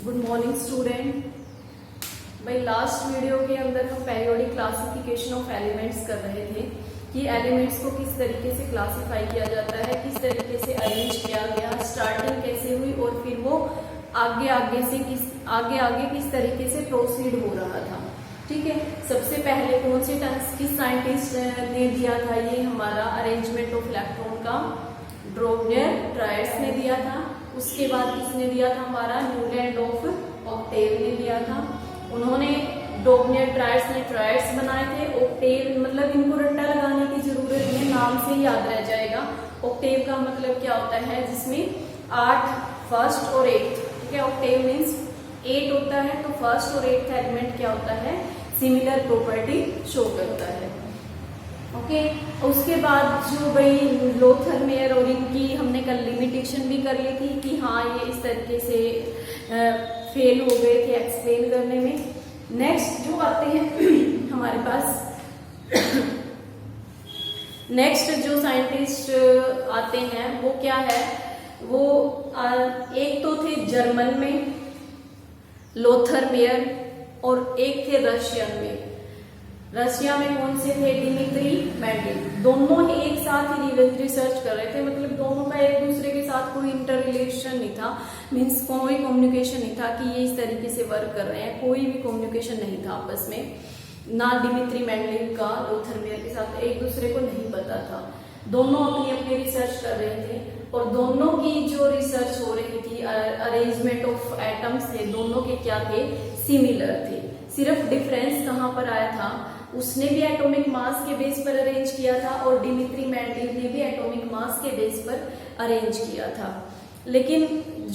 Good morning student. भाई last video के अंदर हम पेरियोडिक क्लासिफिकेशन ऑफ एलिमेंट्स कर रहे थे कि एलिमेंट्स को किस तरीके से क्लासिफाई किया जाता है, किस तरीके से अरेंज किया गया, स्टार्टिंग कैसे हुई और फिर वो आगे किस तरीके से प्रोसीड हो रहा था। ठीक है, सबसे पहले कौन से किस साइंटिस्ट ने दिया था ये हमारा अरेंजमेंट ऑफ इलेक्ट्रॉन का? ड्रोबनियर ट्रायड्स ने दिया था। उसके बाद किसने दिया था? हमारा न्यूलैंड ऑफ ऑक्टेव ने दिया था। उन्होंने ड्रोबनियर ट्रायड्स ने ट्रायड्स बनाए थे। ऑक्टेव मतलब इनको रट्टा लगाने की जरूरत नहीं, नाम से ही याद रह जाएगा। ऑक्टेव का मतलब क्या होता है? जिसमें 8 फर्स्ट और 8th। ठीक है, ऑक्टेव मीन्स 8 होता है, तो फर्स्ट और 8th एलिमेंट क्या होता है? सिमिलर प्रॉपर्टी शो करता है। ओके, उसके बाद जो भाई लोथर मेयर और इनकी हमने कल लिमिटेशन भी कर ली थी कि हाँ ये इस तरीके से फेल हो गए थे एक्सप्लेन करने में। नेक्स्ट जो आते हैं हमारे पास नेक्स्ट जो साइंटिस्ट आते हैं वो क्या है? वो एक तो थे जर्मन में लोथर मेयर और एक थे रशियन में। रशिया में कौन से थे? Dmitri Mendel. दोनों ही एक साथ ही रिसर्च कर रहे थे, मतलब दोनों का एक दूसरे के साथ कोई इंटर रिलेशन नहीं था, मीन्स कोई कम्युनिकेशन नहीं था कि ये इस तरीके से वर्क कर रहे हैं, कोई भी कम्युनिकेशन नहीं था आपस में। ना डिमित्री मेंडल का लोथर मेयर के साथ एक दूसरे को नहीं पता था। दोनों अपनी अपनी रिसर्च कर रहे थे और दोनों की जो रिसर्च हो रही थी अरेंजमेंट ऑफ एटम्स थे, दोनों के क्या थे? सिमिलर थे। सिर्फ डिफरेंस कहाँ पर आया था? उसने भी एटॉमिक मास के बेस पर अरेंज किया था और डिमित्री मेंडल ने भी एटॉमिक मास के बेस पर अरेंज किया था। लेकिन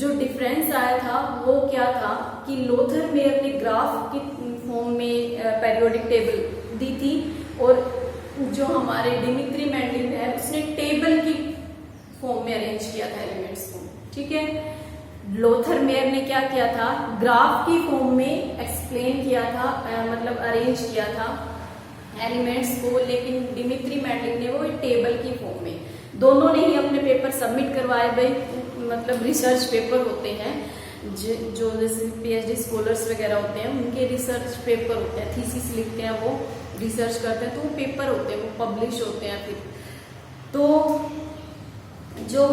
जो डिफरेंस आया था वो क्या था कि लोथर मेयर ने ग्राफ की फॉर्म में पेरियोडिक टेबल दी थी और जो हमारे डिमित्री मेंडल है उसने टेबल की फॉर्म में अरेंज किया था एलिमेंट्स को। ठीक है, लोथर मेयर ने क्या किया था? ग्राफ की फॉर्म में एक्सप्लेन किया था, मतलब अरेंज किया था एलिमेंट्स को, लेकिन डिमित्री मेंडल ने वो टेबल की फॉर्म में। दोनों ने ही अपने पेपर सबमिट करवाए भाई, मतलब रिसर्च पेपर होते हैं जो जैसे पीएचडी स्कॉलर्स वगैरह होते हैं उनके रिसर्च पेपर होते हैं, थीसिस लिखते हैं, वो रिसर्च करते हैं, तो वो पेपर होते हैं, वो पब्लिश होते हैं। फिर तो जो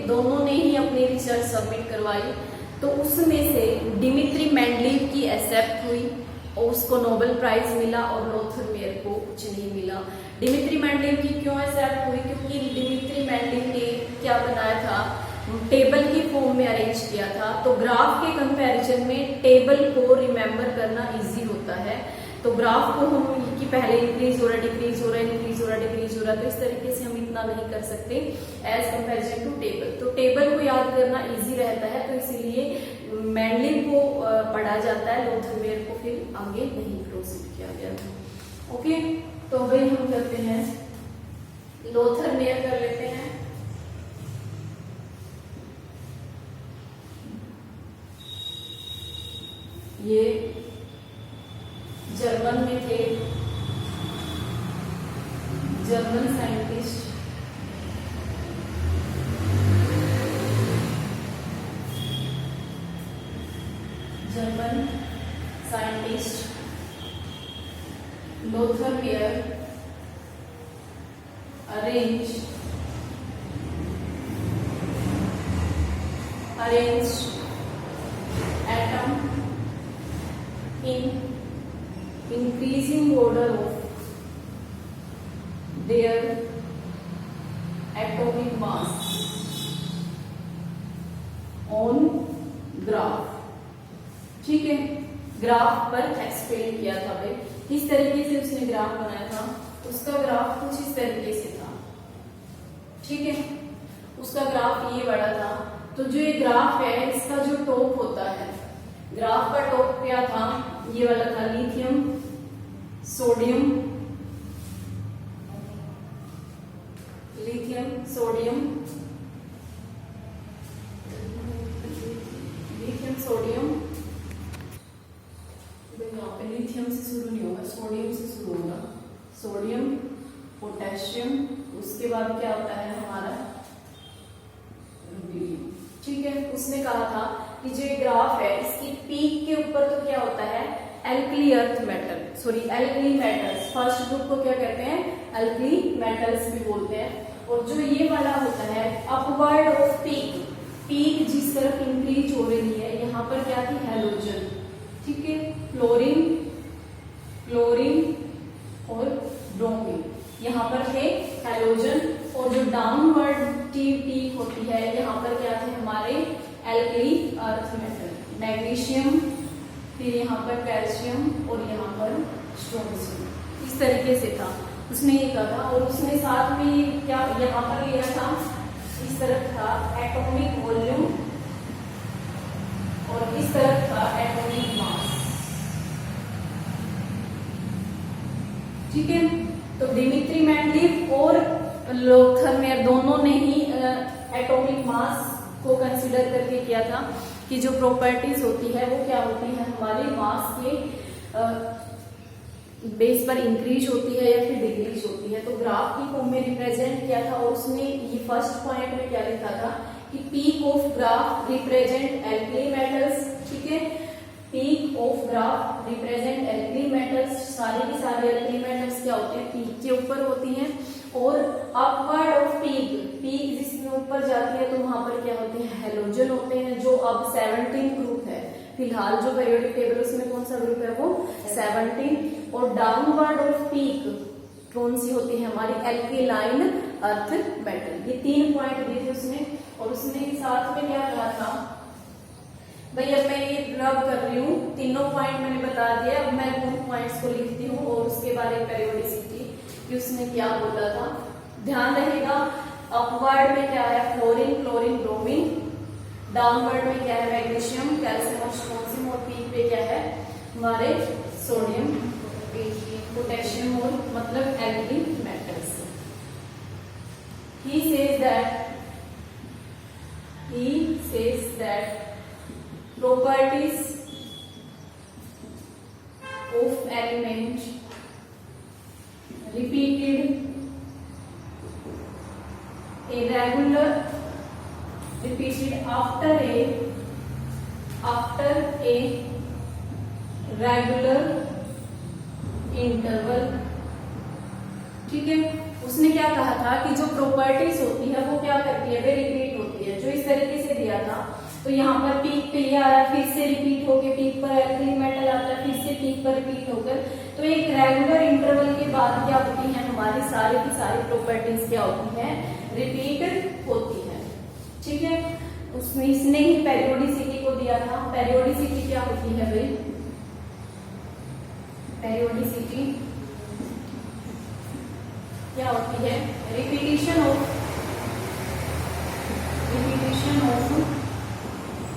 दोनों ने ही अपनी रिसर्च सबमिट करवाई, तो उसमें से डिमित्री मेंडल की एक्सेप्ट हुई और उसको नोबेल प्राइज मिला और लोथर मेयर को कुछ नहीं मिला। डिमित्री मेंडल की क्यों एक्सेप्ट हुई? क्योंकि डिमित्री मेंडल ने क्या बनाया था? टेबल की फॉर्म में अरेंज किया था। तो ग्राफ के कंपैरिजन में टेबल को रिमेम्बर करना इजी होता है। तो ग्राफ को हम कि पहले इंक्रीज हो रहा, डिक्रीज हो रहा, इंक्रीज हो रहा, डिक्रीज हो रहा, तो इस तरीके से हम इतना नहीं कर सकते एज कंपैरिजन टू टेबल। तो टेबल को याद करना इजी रहता है, तो इसीलिए मेंडल को पढ़ा जाता है, लोथर मेयर को फिर आगे नहीं प्रोसीड किया गया था। ओके, तो भाई हम करते हैं लोथर मेयर कर लेते हैं। ये जर्मन में थे, German scientist. German scientist Lothar Meyer arrange atom in increasing order of their atomic mass on graph। ठीक है, ग्राफ पर एक्सप्लेन किया था भाई, किस तरीके से उसने ग्राफ बनाया था। उसका ग्राफ कुछ इस तरीके से था। ठीक है, उसका ग्राफ ये बड़ा था। तो जो ये ग्राफ है इसका जो टॉप होता है, ग्राफ का टॉप क्या था? ये वाला था lithium, sodium, lithium sodium, lithium sodium. यहाँ पे लिथियम से शुरू नहीं होगा, सोडियम से शुरू होगा। सोडियम, पोटेशियम, उसके बाद क्या होता है हमारा? ठीक है, उसने कहा था कि जो ये ग्राफ है इसकी पीक के ऊपर तो क्या होता है, alkali earth metal, sorry alkali metals, first group को क्या कहते हैं, एल्कली मेटल्स भी बोलते हैं। और जो ये वाला होता है अपवर्ड ऑफ पीक, पीक जिस तरफ इंक्रीज हो रही है, यहाँ पर क्या थी, हैलोजन, ठीक है, फ्लोरीन, क्लोरीन और ब्रोमीन, यहाँ पर थे हैलोजन। और जो डाउनवर्ड पीक होती है, यहाँ पर क्या थे हमारे एल्कली अर्थ मेटल, मैग्नीशियम, फिर यहाँ पर कैल्शियम और यहाँ पर स्ट्रोंशियम, इस तरीके से था उसने ये कहा था। और उसने साथ में क्या यहाँ पर लिया था, इस तरफ था एटॉमिक वॉल्यूम और इस तरफ था एटॉमिक मास, ठीक है। तो डिमित्री मेंडलीव और लोथर मेयर दोनों ने ही एटॉमिक मास को कंसीडर करके किया था कि जो प्रॉपर्टीज होती है वो क्या होती है, हमारे मास के बेस पर इंक्रीज होती है या फिर डिक्रीज होती है। तो ग्राफ की फॉर्म में रिप्रेजेंट किया था और उसने ये फर्स्ट पॉइंट में क्या लिखा था कि peak of graph represent alkali metals, ठीक है, peak of graph represent alkali metals, सारे की सारे एल्कली मेटल्स क्या होते हैं, पीक के ऊपर होती हैं। और अपवर्ड ऑफ पीक, पीक जिसमें ऊपर जाती है तो वहां पर क्या होते हैं, हैलोजन होते हैं, जो अब 17 ग्रुप है फिलहाल जो पीरियोडिक टेबल उसमें कौन सा ग्रुप है, वो 17। और डाउनवर्ड ऑफ पीक कौन सी होती है, हमारी एल्केलाइन अर्थ मेटल। ये 3 पॉइंट दिए थे उसने। और उसने साथ में क्या कहा था, भाई अब मैं ये रब कर रही हूँ, तीनों पॉइंट मैंने बता दिया, अब मैं उन पॉइंट्स को लिखती हूँ और उसके बाद एक पेरियोडिसिटी कि उसने क्या बोला था, ध्यान रहेगा। अपवर्ड में क्या है, फ्लोरीन, क्लोरीन, ब्रोमीन, डाउनवर्ड में क्या है, मैग्नीशियम, कैल्शियम और स्ट्रोंशियम, और पीक पे क्या है हमारे सोडियम, पोटेशियम और मतलब alkali metals. He says that properties of element repeated after a regular interval, ठीक है। उसने क्या कहा था कि जो प्रॉपर्टीज होती है वो क्या करती है, वे रिपीट होती है, जो इस तरीके से दिया था। तो यहाँ पर पीक पे ये आ रहा है, फिर से रिपीट होकर पीक पर एल्कली मेटल आता है, फिर से पीक पर रिपीट होकर, तो एक रेगुलर इंटरवल के बाद क्या होती है, हमारी सारी की सारी प्रॉपर्टीज क्या होती है, रिपीट होती है, ठीक है। उसमें इसने ही पेरियोडिसिटी को दिया था। पेरियोडिसिटी क्या होती है भाई, पेरियोडिसिटी क्या होती है, repetition of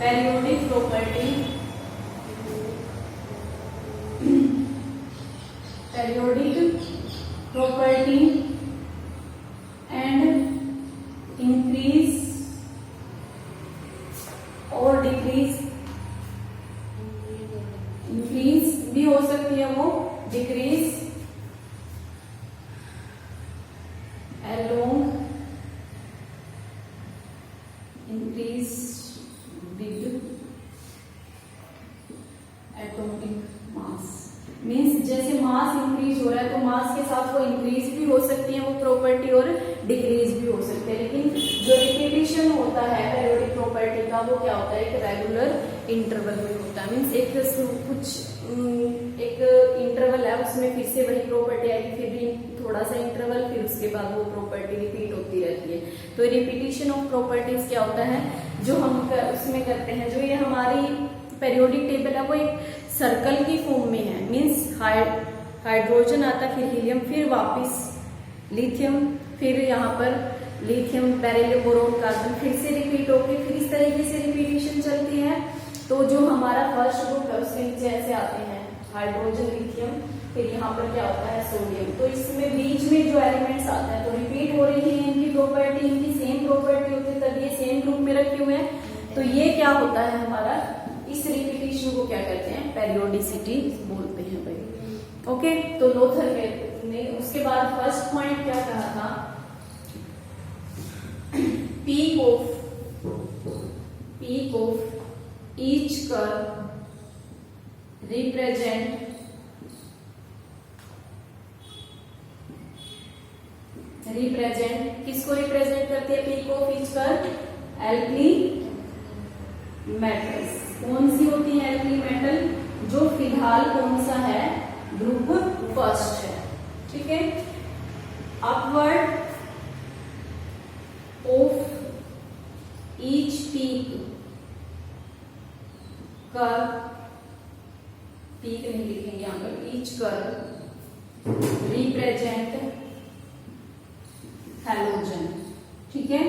periodic property, and increase और डिक्रीज, इंक्रीज भी हो सकती है वो, decrease along increase with atomic mass, means जैसे मास इंक्रीज हो रहा है तो मास के साथ वो इंक्रीज भी हो सकती है वो प्रॉपर्टी और डिक्रीज भी हो सकती है। लेकिन जो रिपीटिशन होता है पेरियोडिक प्रॉपर्टी का वो क्या होता है, एक रेगुलर इंटरवल में होता है, मीन्स एक इंटरवल है उसमें फिर से वही प्रॉपर्टी आएगी, फिर भी थोड़ा सा इंटरवल, फिर उसके बाद वो प्रॉपर्टी रिपीट होती रहती है। तो रिपीटिशन ऑफ प्रॉपर्टीज क्या होता है जो हम उसमें करते हैं। जो ये हमारी पेरियोडिक टेबल है वो एक सर्कल की फॉर्म में है, मीन्स हाइड्रोजन आता है, फिर हीलियम, फिर वापस लिथियम, फिर यहाँ पर लिथियम, बेरिलियम, बोरोन, कार्बन, फिर से रिपीट होके फिर इस तरीके से रिपीटिशन चलती है। तो जो हमारा फर्स्ट ग्रुप है उसके नीचे ऐसे आते हैं हाइड्रोजन, लिथियम, फिर यहाँ पर क्या होता है सोडियम। तो इसमें बीच में जो एलिमेंट्स आते हैं तो रिपीट हो रही है इनकी प्रॉपर्टी, इनकी सेम प्रॉपर्टी होती है, तब ये सेम ग्रुप में रखे हुए हैं। तो ये क्या होता है हमारा, इस रिपीटिशन को क्या कहते हैं, पेरियोडिसिटी बोलते हैं भाई। ओके, तो लोथर ने उसके बाद फर्स्ट पॉइंट क्या कहा था, peak of each curve represent किसको रिप्रेजेंट करती है? Peak of each curve alkali metals. कौन सी होती है एल्कली मेटल? जो फिलहाल कौन सा है? ग्रुप फर्स्ट है। ठीक है। Upward of each peak curve, peak नहीं लिखेंगे यहां पर, ईच कर्व रिप्रेजेंट हैलोजन। ठीक है।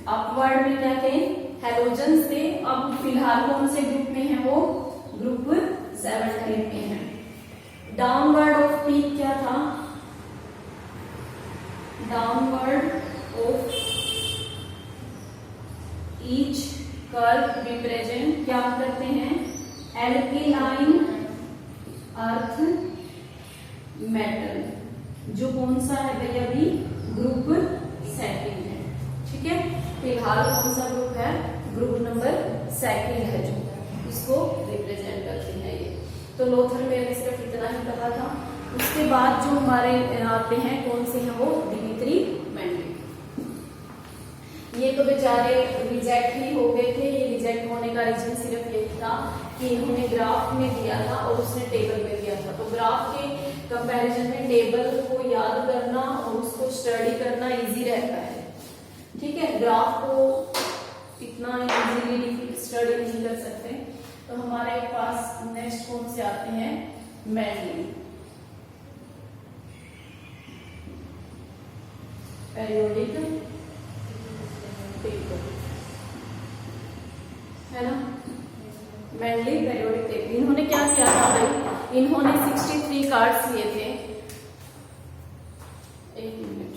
अपवर्ड में क्या कहें? हैलोजन से। अब फिलहाल कौन से ग्रुप में है? वो ग्रुप 17 में है। डाउनवर्ड ऑफ पीक क्या था? Downward of each curve represent क्या करते हैं? Alkaline earth metal. जो कौन सा है भैया? अभी ग्रुप 2 है। ठीक है। फिलहाल कौन सा ग्रुप है? ग्रुप नंबर 2 है, जो इसको रिप्रेजेंट करते हैं ये। तो लोथर में सिर्फ इतना ही पता था। उसके बाद जो हमारे आते हैं कौन से हैं? वो दिमित्री मेंडलिव। ये तो बेचारे रिजेक्ट ही हो गए थे। ये रिजेक्ट होने का रीजन सिर्फ यही था कि इन्होंने ग्राफ में दिया था और उसने टेबल में दिया था। तो ग्राफ के कंपैरिजन में टेबल को याद करना और उसको स्टडी करना इजी रहता है। ठीक है। ग्राफ को इतना इजीली स्टडी नहीं कर सकते। तो हमारे पास नेक्स्ट कौन से आते हैं? मेंडलिव। पेरियोडिक टेबल है ना। Mendeleev periodic table. इन्होंने क्या किया था भाई? इन्होंने 63 कार्ड्स लिए थे। एक मिनट,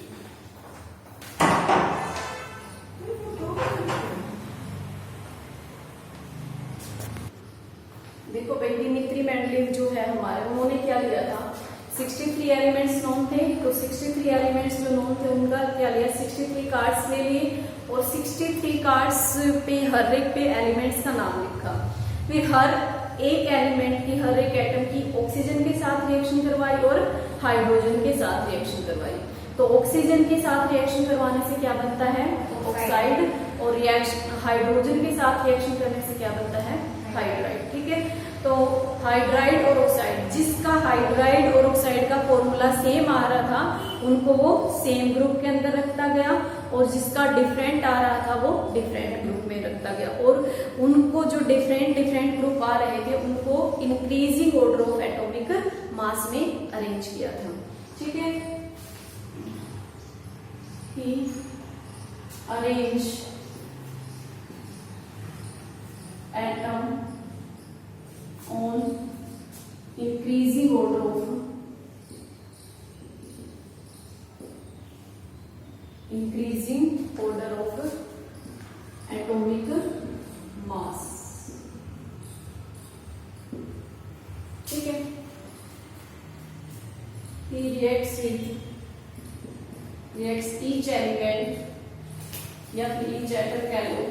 देखो भाई दिमित्री मेंडलिव जो है हमारे, उन्होंने क्या लिया था? 63 एलिमेंट्स नोन थे। तो 63 एलिमेंट्स जो नोन थे उनका क्या लिया? 63 कार्ड्स ले लिए और 63 कार्ड्स पे हर एक पे एलिमेंट्स का नाम लिखा। फिर हर एक एलिमेंट की, हर एक एटम की ऑक्सीजन के साथ रिएक्शन करवाई और हाइड्रोजन के साथ रिएक्शन करवाई। तो ऑक्सीजन के साथ रिएक्शन करवाने से क्या बनता है? ऑक्साइड। और रिएक्शन हाइड्रोजन के साथ रिएक्शन करने से क्या बनता है? हाइड्राइड। ठीक है। तो हाइड्राइड और ऑक्साइड, जिसका हाइड्राइड और ऑक्साइड का फॉर्मूला सेम आ रहा था उनको वो सेम ग्रुप के अंदर रखता गया, और जिसका डिफरेंट आ रहा था वो डिफरेंट ग्रुप में रखता गया। और उनको जो डिफरेंट ग्रुप आ रहे थे उनको increasing order of atomic mass में अरेंज किया था। ठीक है। ही arrange atom on increasing order of atomic mass। ठीक है। He reacts each element या फिर each atom कह लो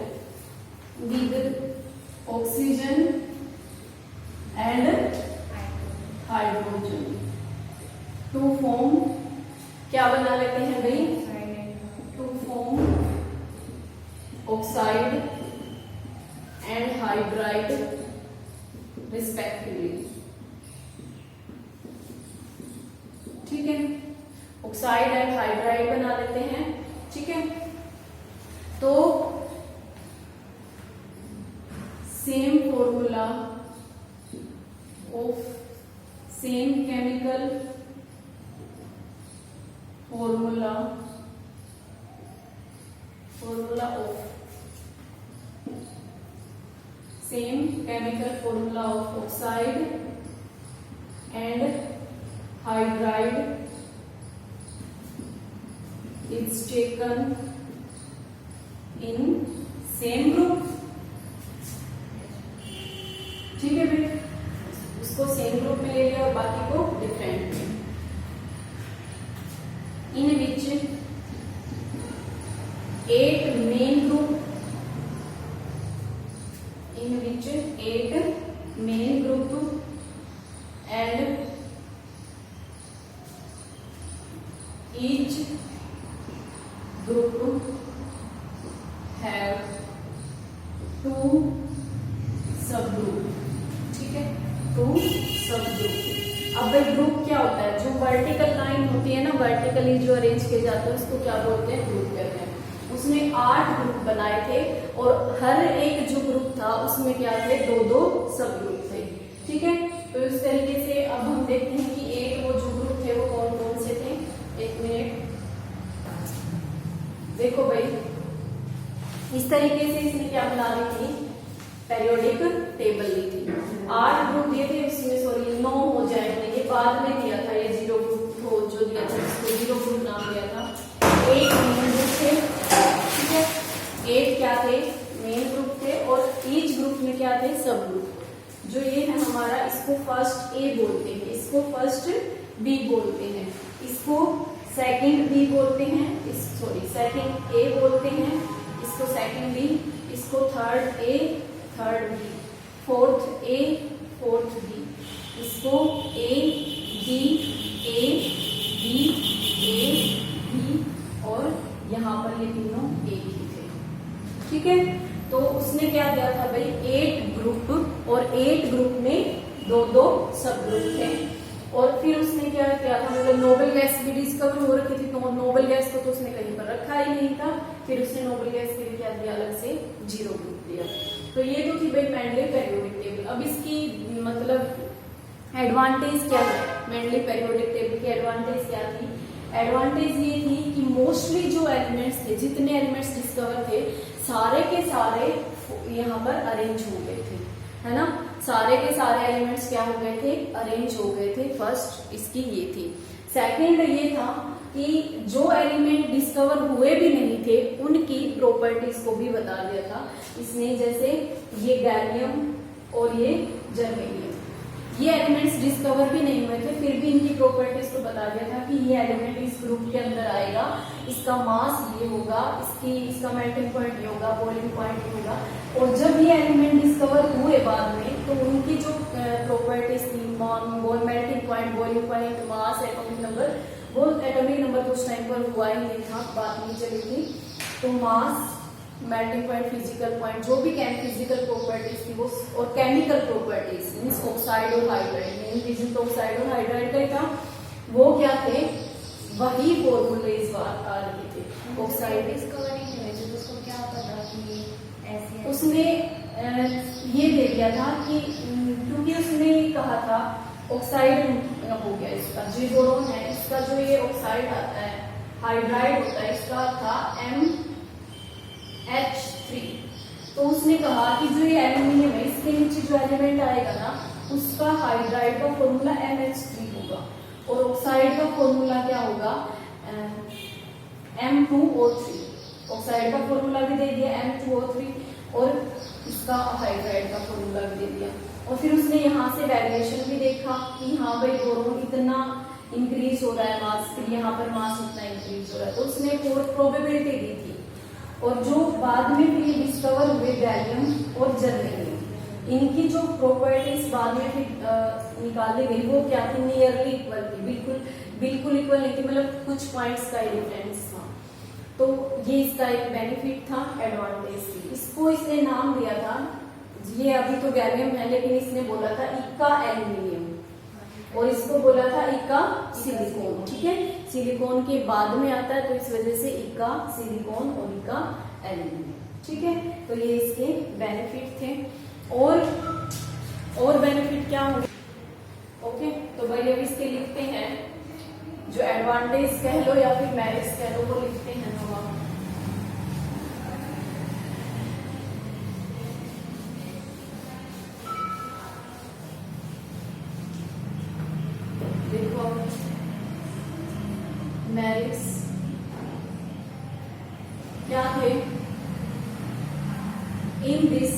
with oxygen and hydrogen to form क्या बना लेते हैं भाई? To form oxide and hydride respectively. ठीक है। ऑक्साइड एंड हाइड्राइड बना लेते हैं। ठीक है। तो same formula of same chemical formula of same chemical formula of oxide and hydride is taken in same group। ठीक है बेटा, उसको सेम ग्रुप में ले लिया और बाकी को डिफरेंट में। इन विच 8 मेन ग्रुप, इन विच 8 सब ग्रुप, ठीक है, 2 सब ग्रुप। अब भाई ग्रुप क्या होता है, जो वर्टिकल लाइन होती है ना, वर्टिकली जो अरेंज किए जाते हैं उसको क्या बोलते हैं, ग्रुप कहते हैं। उसने 8 ग्रुप बनाए थे और हर एक जो ग्रुप था उसमें क्या थे, 2-2 सब ग्रुप थे, ठीक है। तो इस तरीके से अब हम देखते हैं कि एक वो जो ग्रुप थे वो कौन कौन से थे। एक मिनट, देखो भाई इस तरीके से इसने क्या बना दी थी, पेरियोडिक टेबल ली थी। 8 ग्रुप दिए थे, इसमें सॉरी 9 हो जाएंगे, ये बाद में दिया था, ये 0 ग्रुप हो जो दिया था इसको 0 ग्रुप नाम दिया था। 8 मेन ग्रुप थे, ठीक है, 8 क्या थे, मेन ग्रुप थे और ईच ग्रुप में क्या थे, सब ग्रुप। जो ये है हमारा, इसको फर्स्ट ए बोलते हैं, इसको फर्स्ट बी बोलते हैं, इसको सेकंड बी बोलते हैं, सेकंड ए बोलते हैं, इसको सेकंड बी, इसको third A third B, fourth A fourth B, इसको A B A B A B, और यहाँ पर ये तीनों एक ही थे, ठीक है। तो उसने क्या दिया था भाई, 8 ग्रुप और 8 ग्रुप में 2-2 सब ग्रुप थे। और फिर उसने क्या किया था, मतलब नोबेल गैस भी डिस्कवर हो रखी थी, तो नोबेल गैस को तो उसने कहीं पर रखा ही नहीं था, फिर उसने नोबेल गैस के लिए क्या दिया, अलग से 0 ग्रुप दिया। तो ये तो थी भाई मेंडले पेरियोडिक टेबल। अब इसकी मतलब एडवांटेज क्या है, मेंडले पेरियोडिक टेबल की एडवांटेज क्या थी, एडवांटेज ये थी कि मोस्टली जो एलिमेंट्स थे, जितने एलिमेंट्स डिस्कवर थे, सारे के सारे यहाँ पर अरेंज हो गए थे, है ना, सारे के सारे एलिमेंट्स क्या हो गए थे, अरेंज हो गए थे। फर्स्ट इसकी ये थी। सेकंड ये था कि जो एलिमेंट डिस्कवर हुए भी नहीं थे उनकी प्रॉपर्टीज को भी बता दिया था इसने, जैसे ये गैलियम और ये जर्मेनियम, ये एलिमेंट्स डिस्कवर भी नहीं हुए थे, फिर भी इनकी प्रॉपर्टीज को बता दिया था कि ये एलिमेंट इस ग्रुप के अंदर आएगा, इसका मास ये होगा, इसका मेल्टिंग पॉइंट ये होगा, बॉइलिंग पॉइंट ये होगा। और जब ये एलिमेंट डिस्कवर हुए बाद में, तो उनकी जो प्रॉपर्टीज थी, मेल्टिंग पॉइंट, बॉइलिंग पॉइंट, मास, एटॉमिक नंबर, वो एटॉमिक नंबर तो उस टाइम पर हुआ ही नहीं था, बात नहीं चली थी। तो मास, मेल्टिंग पॉइंट, फिजिकल पॉइंट, जो भी फिजिकल प्रॉपर्टीज थी वो, और केमिकल प्रॉपर्टीज मींस ऑक्साइड और हाइड्राइड, मेन रीजन तो ऑक्साइड और हाइड्राइड का ही था, वो क्या थे, वही फॉर्मूले इस बार आ रहे थे। ऑक्साइड डिस्कवरी नहीं हुई थी तो उसको क्या पता कि ऐसे, उसने ये दे दिया था कि क्योंकि उसने कहा था ऑक्साइड हो गया इसका, जो बोरोन है इसका जो ये ऑक्साइड आता है, हाइड्राइड होता है, इसका था MH3। तो उसने कहा कि जो ये एल्यूमिनियम है इसके नीचे जो एलिमेंट आएगा ना, उसका हाइड्राइड का फॉर्मूला MH3 होगा और ऑक्साइड का फॉर्मूला क्या होगा, M2O3। ऑक्साइड का फॉर्मूला भी दे दिया M2O3 और इसका हाइड्राइड का फॉर्मूला भी दे दिया। और फिर उसने यहाँ से वेरिएशन भी देखा कि हाँ भाई बोरोन इतना इंक्रीज हो रहा है मास, फिर यहाँ पर मास इतना इंक्रीज हो रहा है, तो उसने प्रोबेबिलिटी दी थी। और जो बाद में फिर डिस्कवर हुए गैलियम और जर्मेनियम, इनकी जो प्रॉपर्टीज बाद में फिर निकाली गई वो क्या थी, नियरली इक्वल थी, बिल्कुल इक्वल नहीं थी, मतलब कुछ पॉइंट्स का डिफरेंस था। तो ये इसका एक बेनिफिट था, एडवांटेज थी। इसको इसने नाम दिया था, ये अभी तो गैलियम है लेकिन इसने बोला था इक्का एल्यूमिनियम, और इसको बोला था इक्का सिलिकॉन, ठीक है, सिलिकॉन के बाद में आता है तो इस वजह से इक्का सिलिकॉन और इक्का एल्यूमिनियम, ठीक है। तो ये इसके बेनिफिट थे। और बेनिफिट क्या होंगे, ओके। तो भाई अब इसके लिखते हैं, जो एडवांटेज कह लो या फिर मेरिट्स कह लो वो लिखते हैं हम। देखो मेरिट्स क्या थे, in this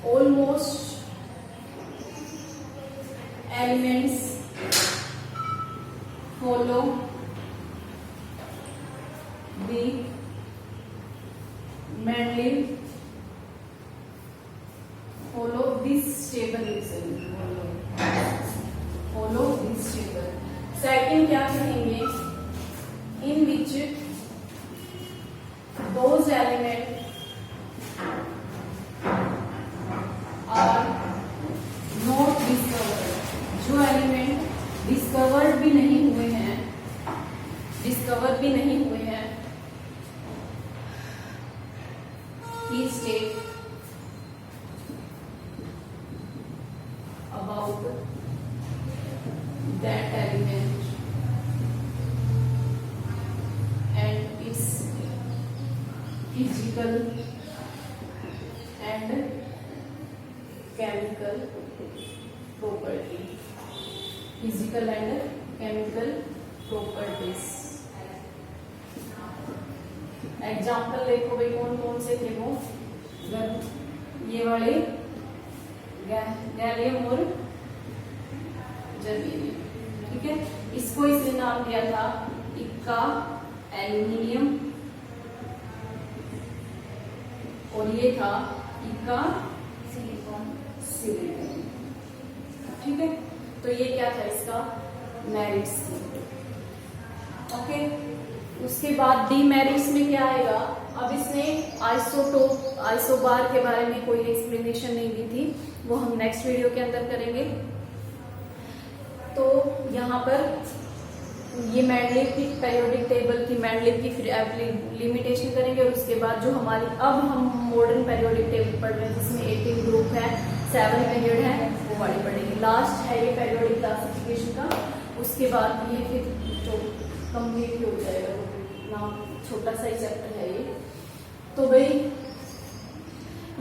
almost elements follow the Mendeleev follow this table, follow this table। Second क्या कहेंगे, in which those elements that element and its physical and chemical property. Physical and chemical properties. Example देखो भाई, कौन कौन से थे वो, ये वाले गैलियम और जर्मेनियम, ठीक है। इसको इसने नाम दिया था इक्का एल्यूमिनियम, और ये था इक्का सिलिकॉन, ठीक है। तो ये क्या था, इसका मेरिट्स, ओके। उसके बाद डीमेरिट्स में क्या आएगा, अब इसने आइसोटोप आइसोबार के बारे में कोई एक्सप्लेनेशन नहीं दी थी, वो हम नेक्स्ट वीडियो के अंदर करेंगे। तो यहाँ पर ये मैंडलीव की पीरियोडिक टेबल की मैंडलीव की लिमिटेशन करेंगे, और उसके बाद जो हमारी अब हम मॉडर्न पीरियोडिक टेबल पढ़ रहे हैं जिसमें 18 ग्रुप है, 7 पीरियड है, वो वाली पढ़ेंगे। लास्ट है ये पीरियोडिक क्लासिफिकेशन का, उसके बाद ये फिर जो कंप्लीट हो जाएगा, ना छोटा सा ही चैप्टर है ये। तो भाई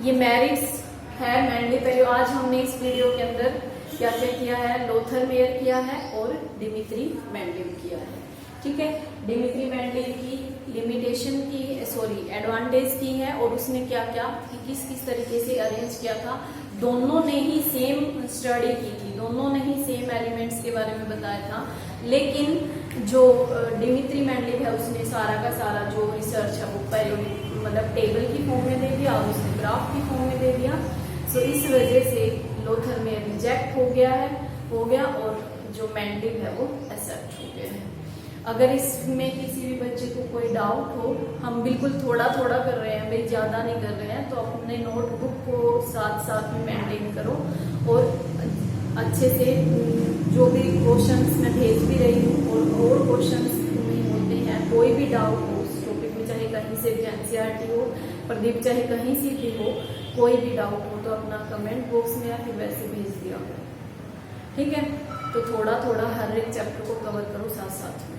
ये मेरिट्स है मैंडलीव पीरियड। आज हमने इस वीडियो के अंदर क्या क्या किया है, लोथर मेयर किया है और डिमित्री मेंडलीव किया है, ठीक है। डिमित्री मेंडलीव की लिमिटेशन की एडवांटेज की है, और उसने क्या क्या किस किस तरीके से अरेंज किया था। दोनों ने ही सेम स्टडी की थी, दोनों ने ही सेम एलिमेंट्स के बारे में बताया था, लेकिन जो डिमित्री मेंडलीव है उसने सारा का सारा जो रिसर्च है वो पीरियोडिक मतलब टेबल की फॉर्म में दे दिया, और उसने ग्राफ की फॉर्म में दे दिया। सो इस वजह से लोथर में रिजेक्ट हो गया और जो मेंडलीव है वो एक्सेप्ट हो गया है। अगर इसमें किसी भी बच्चे को कोई डाउट हो, हम बिल्कुल थोड़ा थोड़ा कर रहे हैं भाई, ज्यादा नहीं कर रहे हैं, तो अपने नोटबुक को साथ साथ में मेंटेन करो, और अच्छे से जो भी क्वेश्चंस मैं भेज भी रही हूँ और क्वेश्चंस नहीं होते हैं, कोई भी डाउट हो उस टॉपिक में, चाहे कहीं से भी एनसीईआरटी हो, प्रदीप चाहे कहीं से भी हो, कोई भी डाउट हो तो अपना कमेंट बॉक्स में या फिर वैसे भेज दिया, ठीक है। तो थोड़ा थोड़ा हर एक चैप्टर को कवर करो साथ साथ में।